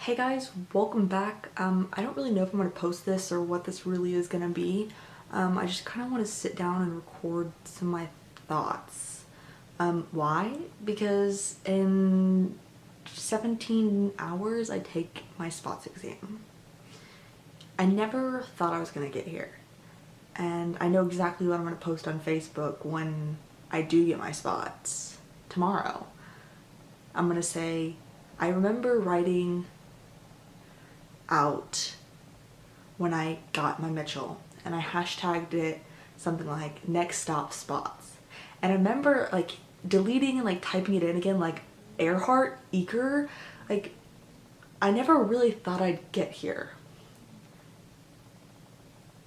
Hey guys, welcome back. I don't really know if I'm going to post this or what this really is going to be. I just kind of want to sit down and record some of my thoughts. Why? Because in 17 hours I take my sPAATZ exam. I never thought I was going to get here. And I know exactly what I'm going to post on Facebook when I do get my sPAATZ tomorrow. I'm going to say, I remember writing out when I got my Mitchell and I hashtagged it something like next stop sPAATZ. And I remember like deleting and like typing it in again like Earhart, Eker. Like I never really thought I'd get here.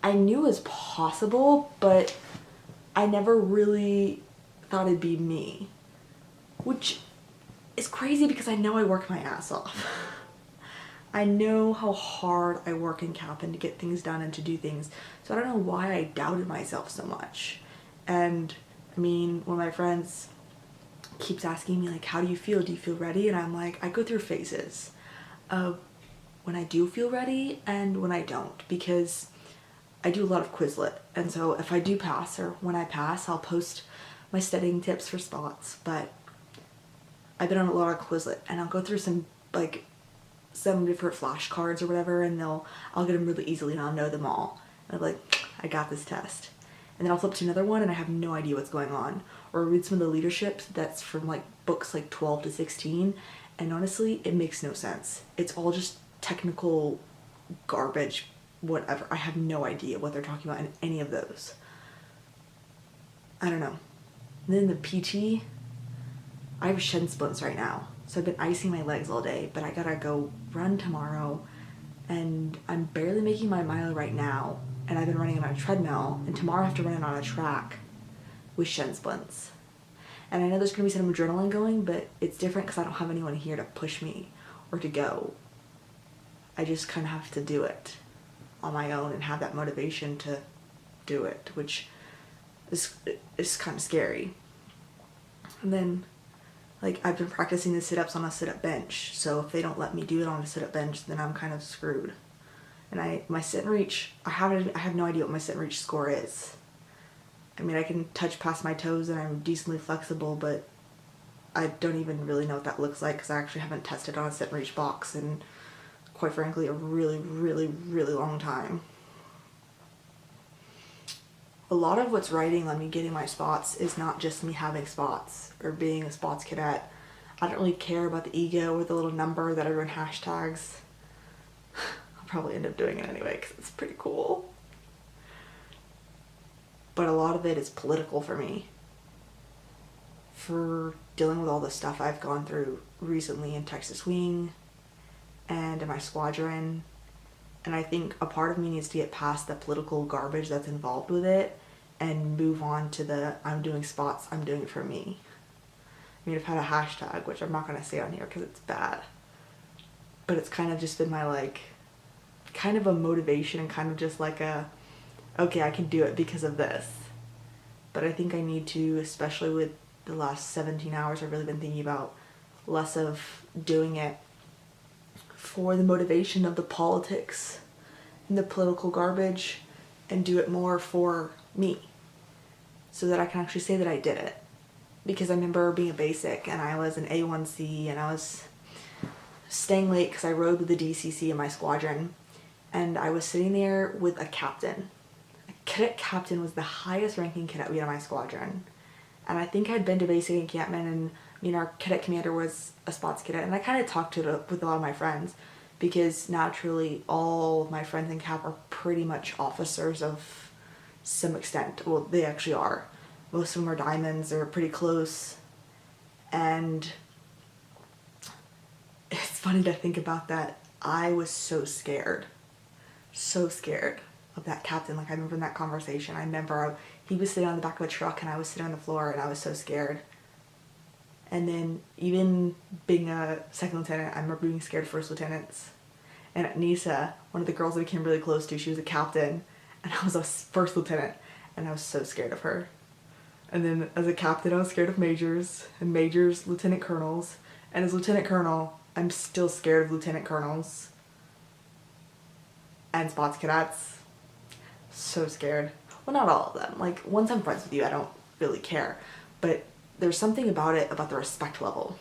I knew it was possible, but I never really thought it'd be me. Which is crazy because I know I work my ass off. I know how hard I work in Kaplan to get things done and to do things. So I don't know why I doubted myself so much. And I mean, one of my friends keeps asking me like, how do you feel? Do you feel ready? And I'm like, I go through phases of when I do feel ready and when I don't, because I do a lot of Quizlet. And so if I do pass or when I pass, I'll post my studying tips for sPAATZ. But I've been on a lot of Quizlet and I'll go through some different flashcards or whatever, and I'll get them really easily and I'll know them all. And I'm like, I got this test. And then I'll flip to another one and I have no idea what's going on. Or read some of the leadership that's from like books like 12 to 16, and honestly, it makes no sense. It's all just technical garbage, whatever. I have no idea what they're talking about in any of those. I don't know. And then the PT, I have shin splints right now. So I've been icing my legs all day, but I gotta go run tomorrow, and I'm barely making my mile right now, and I've been running on a treadmill, and tomorrow I have to run it on a track with shin splints. And I know there's gonna be some adrenaline going, but it's different because I don't have anyone here to push me or to go. I just kind of have to do it on my own and have that motivation to do it, which is kind of scary. And then like I've been practicing the sit-ups on a sit-up bench, so if they don't let me do it on a sit-up bench, then I'm kind of screwed. And my sit and reach, I have no idea what my sit and reach score is. I mean, I can touch past my toes and I'm decently flexible, but I don't even really know what that looks like because I actually haven't tested on a sit and reach box in, quite frankly, a really, really, really long time. A lot of what's writing on me getting my sPAATZ is not just me having sPAATZ or being a sPAATZ cadet. I don't really care about the ego or the little number that everyone hashtags. I'll probably end up doing it anyway because it's pretty cool. But a lot of it is political for me. For dealing with all the stuff I've gone through recently in Texas Wing and in my squadron. And I think a part of me needs to get past the political garbage that's involved with it and move on to the I'm doing sPAATZ, I'm doing it for me. I mean, I've had a hashtag, which I'm not going to say on here because it's bad. But it's kind of just been my like, kind of a motivation and kind of just like okay, I can do it because of this. But I think I need to, especially with the last 17 hours, I've really been thinking about less of doing it for the motivation of the politics and the political garbage and do it more for me so that I can actually say that I did it. Because I remember being a basic and I was an A1C and I was staying late because I rode with the DCC in my squadron, and I was sitting there with a captain. A cadet captain was the highest ranking cadet we had in my squadron, and I think I'd been to basic encampment, and our cadet commander was a sPAATZ cadet, and I kind of talked to it with a lot of my friends because naturally all of my friends in Cap are pretty much officers of some extent. Well, they actually are. Most of them are diamonds, they're pretty close, and it's funny to think about that. I was so scared of that captain. Like I remember in that conversation, I remember he was sitting on the back of a truck and I was sitting on the floor and I was so scared. And then even being a second lieutenant, I remember being scared of first lieutenants. And at NISA, one of the girls I became really close to, she was a captain and I was a first lieutenant and I was so scared of her. And then as a captain, I was scared of majors, and majors, lieutenant colonels, and as lieutenant colonel, I'm still scared of lieutenant colonels and sPAATZ cadets. So scared. Well, not all of them. Like, once I'm friends with you, I don't really care. But there's something about it, about the respect level.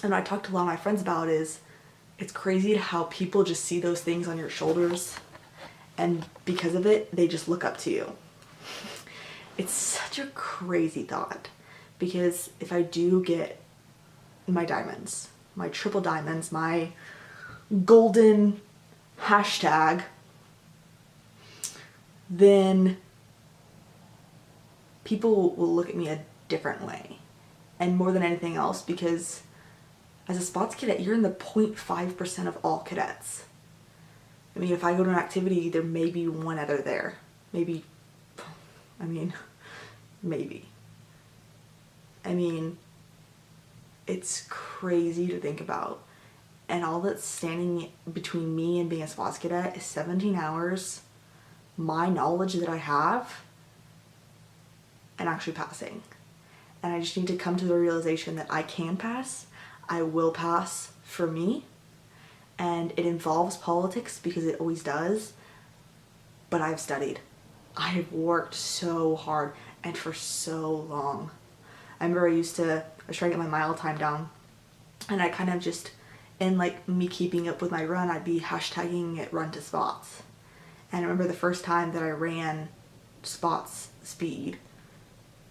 And what I talked to a lot of my friends about is, it's crazy how people just see those things on your shoulders, and because of it, they just look up to you. It's such a crazy thought, because if I do get my diamonds, my triple diamonds, my golden hashtag, then people will look at me a different way. And more than anything else, because as a sPAATZ cadet, you're in the 0.5% of all cadets. I mean, if I go to an activity, there may be one other there. Maybe. I mean, it's crazy to think about. And all that's standing between me and being a sPAATZ cadet is 17 hours, my knowledge that I have, and actually passing. And I just need to come to the realization that I can pass. I will pass for me, and it involves politics because it always does, but I've studied. I have worked so hard and for so long. I remember I was trying to get my mile time down, and I kind of just, in like me keeping up with my run, I'd be hashtagging it run to sPAATZ. And I remember the first time that I ran sPAATZ speed,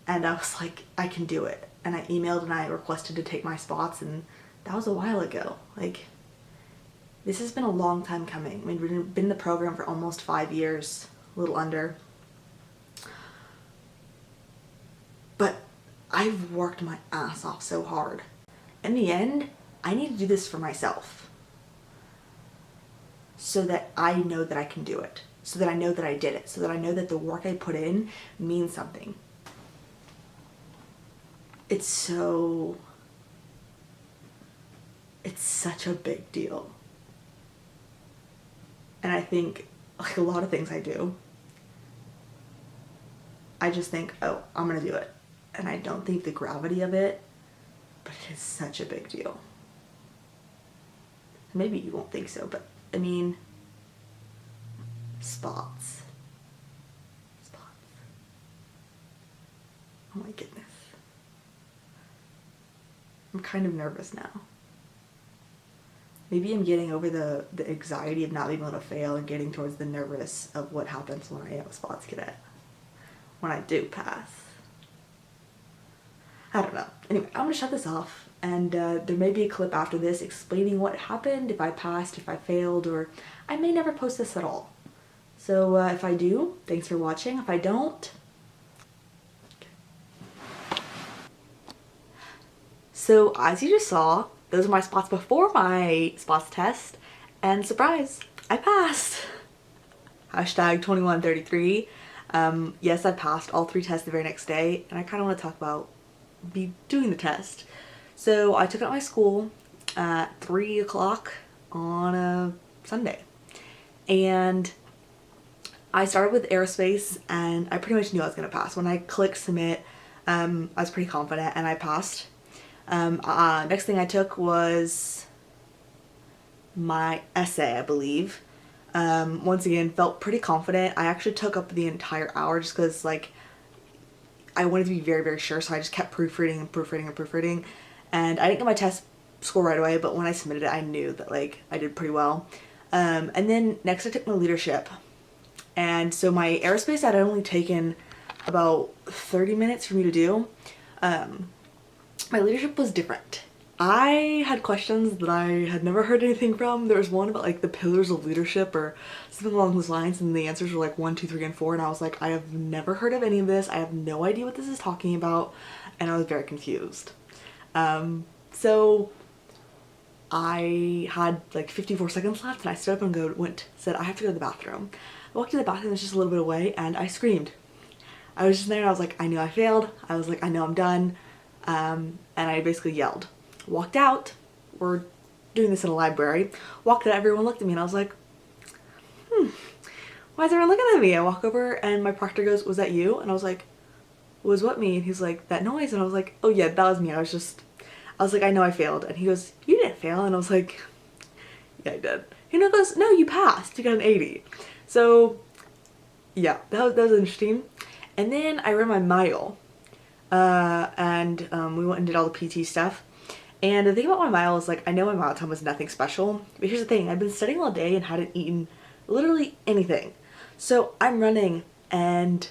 and I was like, I can do it. And I emailed and I requested to take my sPAATZ, and that was a while ago. Like, this has been a long time coming. I mean, we've been in the program for almost 5 years, a little under. But I've worked my ass off so hard. In the end, I need to do this for myself, so that I know that I can do it, so that I know that I did it, so that I know that the work I put in means something. It's such a big deal. And I think, like a lot of things I do, I just think, oh, I'm gonna do it. And I don't think the gravity of it, but it is such a big deal. Maybe you won't think so, but I mean, sPAATZ. Oh my goodness. I'm kind of nervous now. Maybe I'm getting over the anxiety of not being able to fail and getting towards the nervous of what happens when I am a sPAATZ cadet. When I do pass. I don't know. Anyway, I'm gonna shut this off, and there may be a clip after this explaining what happened, if I passed, if I failed, or I may never post this at all. So if I do, thanks for watching. If I don't, so as you just saw, those are my spots before my sPAATZ test, and surprise, I passed. Hashtag 2133. Yes, I passed all 3 tests the very next day, and I kind of want to talk about me doing the test. So I took it at my school at 3 o'clock on a Sunday, and I started with aerospace, and I pretty much knew I was going to pass. When I clicked submit, I was pretty confident, and I passed. Next thing I took was my essay, I believe. Once again, felt pretty confident. I actually took up the entire hour just because, like, I wanted to be very, very sure, so I just kept proofreading and proofreading and proofreading. And I didn't get my test score right away, but when I submitted it, I knew that, like, I did pretty well. And then next I took my leadership. And so my aerospace had only taken about 30 minutes for me to do. My leadership was different. I had questions that I had never heard anything from. There was one about like the pillars of leadership or something along those lines, and the answers were like 1, 2, 3, and 4, and I was like, I have never heard of any of this. I have no idea what this is talking about, and I was very confused. So I had like 54 seconds left, and I stood up and said, I have to go to the bathroom. I walked to the bathroom, it was just a little bit away, and I screamed. I was just there, and I was like, I knew I failed. I was like, I know I'm done. And I basically yelled. Walked out. We're doing this in a library. Walked out, everyone looked at me, and I was like, why is everyone looking at me? I walk over, and my proctor goes, was that you? And I was like, was what me? And he's like, that noise. And I was like, oh yeah, that was me. I was like, I know I failed. And he goes, you didn't fail. And I was like, yeah, I did. He goes, no, you passed. You got an 80. So yeah, that was interesting. And then I ran my mile. And we went and did all the PT stuff. And the thing about my mile is, like, I know my mile time was nothing special, but here's the thing, I've been studying all day and hadn't eaten literally anything. So I'm running and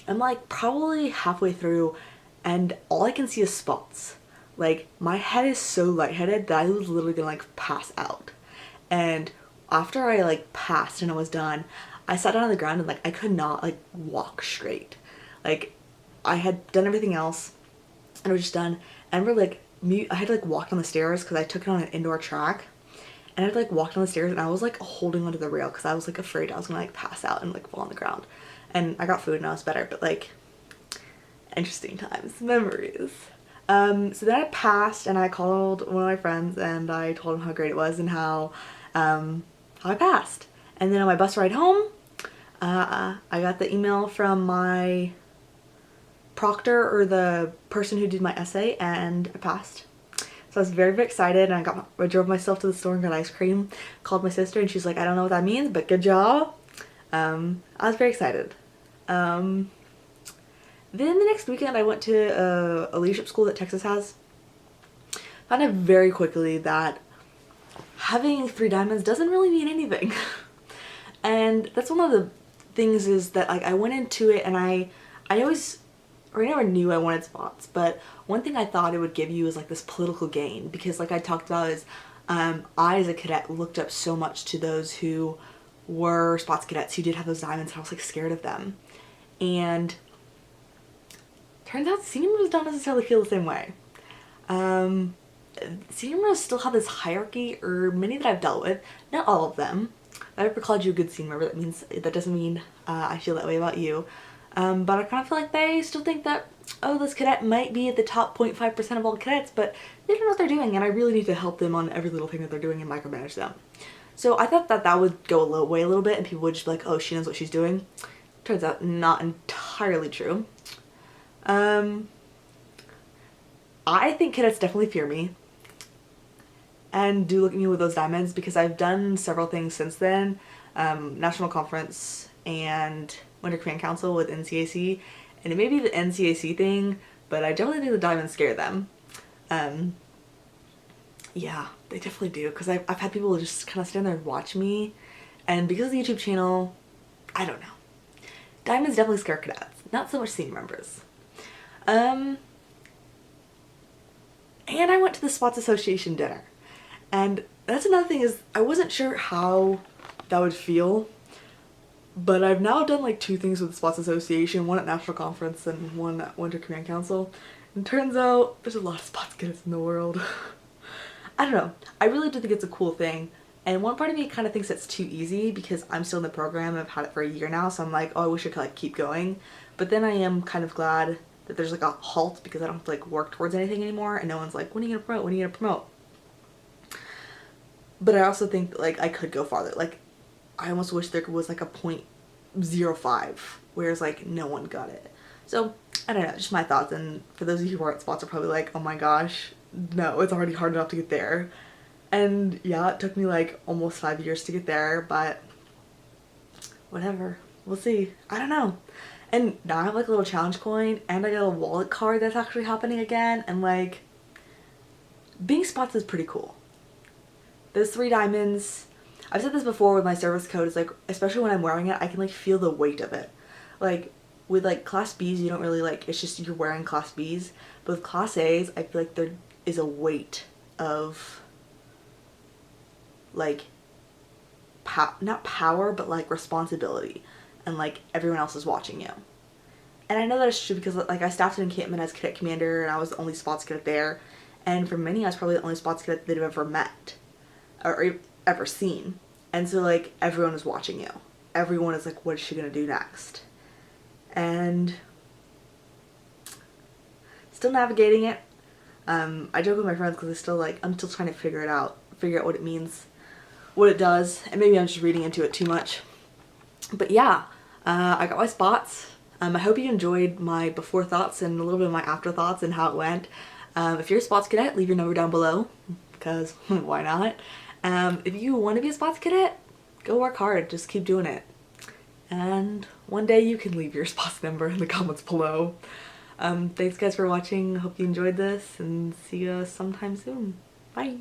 I'm like probably halfway through and all I can see is spots. Like, my head is so lightheaded that I was literally gonna like pass out. And after I like passed and I was done, I sat down on the ground and like I could not like walk straight. Like, I had done everything else and I was just done. And we're like, I had to like walk down the stairs because I took it on an indoor track. And I had to like walk down the stairs and I was like holding onto the rail because I was like afraid I was gonna like pass out and like fall on the ground. And I got food and I was better, but like, interesting times, memories. So then I passed and I called one of my friends and I told him how great it was and how I passed. And then on my bus ride home, I got the email from my proctor, or the person who did my essay, and I passed. So I was very, very excited, and I drove myself to the store and got ice cream, called my sister, and she's like, I don't know what that means, but good job. I was very excited. Then the next weekend I went to a leadership school that Texas has. Found out very quickly that having 3 diamonds doesn't really mean anything. And that's one of the things, is that like I went into it and I never knew I wanted sPAATZ, but one thing I thought it would give you is like this political gain, because like I talked about is I as a cadet looked up so much to those who were sPAATZ cadets who did have those diamonds, and I was like scared of them. And turns out senior members don't necessarily feel the same way. Senior members still have this hierarchy, or many that I've dealt with, not all of them. If I ever called you a good senior member, that doesn't mean I feel that way about you. But I kind of feel like they still think that, oh, this cadet might be at the top 0.5% of all cadets, but they don't know what they're doing, and I really need to help them on every little thing that they're doing and micromanage them. So I thought that that would go a little bit, and people would just be like, oh, she knows what she's doing. Turns out not entirely true. I think cadets definitely fear me and do look at me with those diamonds, because I've done several things since then. National conference and Winter Command Council with NCAC, and it may be the NCAC thing, but I definitely think the diamonds scare them. Yeah, they definitely do, because I've had people just kind of stand there and watch me, and because of the YouTube channel, I don't know. Diamonds definitely scare cadets, not so much senior members. And I went to the sPAATZ Association dinner, and that's another thing, is I wasn't sure how that would feel, but I've now done like 2 things with the sPAATZ Association, one at National Conference and one at Winter Command Council, and turns out there's a lot of sPAATZ cadets in the world. I don't know, I really do think it's a cool thing, and one part of me kind of thinks it's too easy because I'm still in the program and I've had it for a year now, so I'm like, oh, I wish I could like keep going, but then I am kind of glad that there's like a halt, because I don't have to like work towards anything anymore, and no one's like, when are you gonna promote, when are you gonna promote? But I also think that like I could go farther. Like, I almost wish there was like a 0.05, whereas like no one got it. So I don't know, just my thoughts. And for those of you who are at sPAATZ are probably like, oh my gosh, no, it's already hard enough to get there. And yeah, it took me like almost 5 years to get there, but whatever, we'll see. I don't know. And now I have like a little challenge coin, and I got a wallet card that's actually happening again, and like, being sPAATZ is pretty cool. Those 3 diamonds, I've said this before with my service code, is like, especially when I'm wearing it, I can like feel the weight of it. Like with like Class Bs, you don't really like, it's just you're wearing Class Bs, but with Class As, I feel like there is a weight of like, not power, but like responsibility, and like everyone else is watching you. And I know that it's true because like I staffed an encampment as cadet commander, and I was the only sPAATZ cadet there, and for many I was probably the only sPAATZ cadet they've ever met or ever seen. And so like everyone is watching you. Everyone is like, what is she gonna do next? And still navigating it. I joke with my friends because I'm still trying to figure out what it means, what it does, and maybe I'm just reading into it too much. But yeah, I got my sPAATZ. I hope you enjoyed my before thoughts and a little bit of my after thoughts and how it went. If you're a sPAATZ cadet, leave your number down below, because why not? If you want to be a sPAATZ cadet, go work hard, just keep doing it. And one day you can leave your sPAATZ number in the comments below. Thanks guys for watching, hope you enjoyed this, and see you sometime soon. Bye!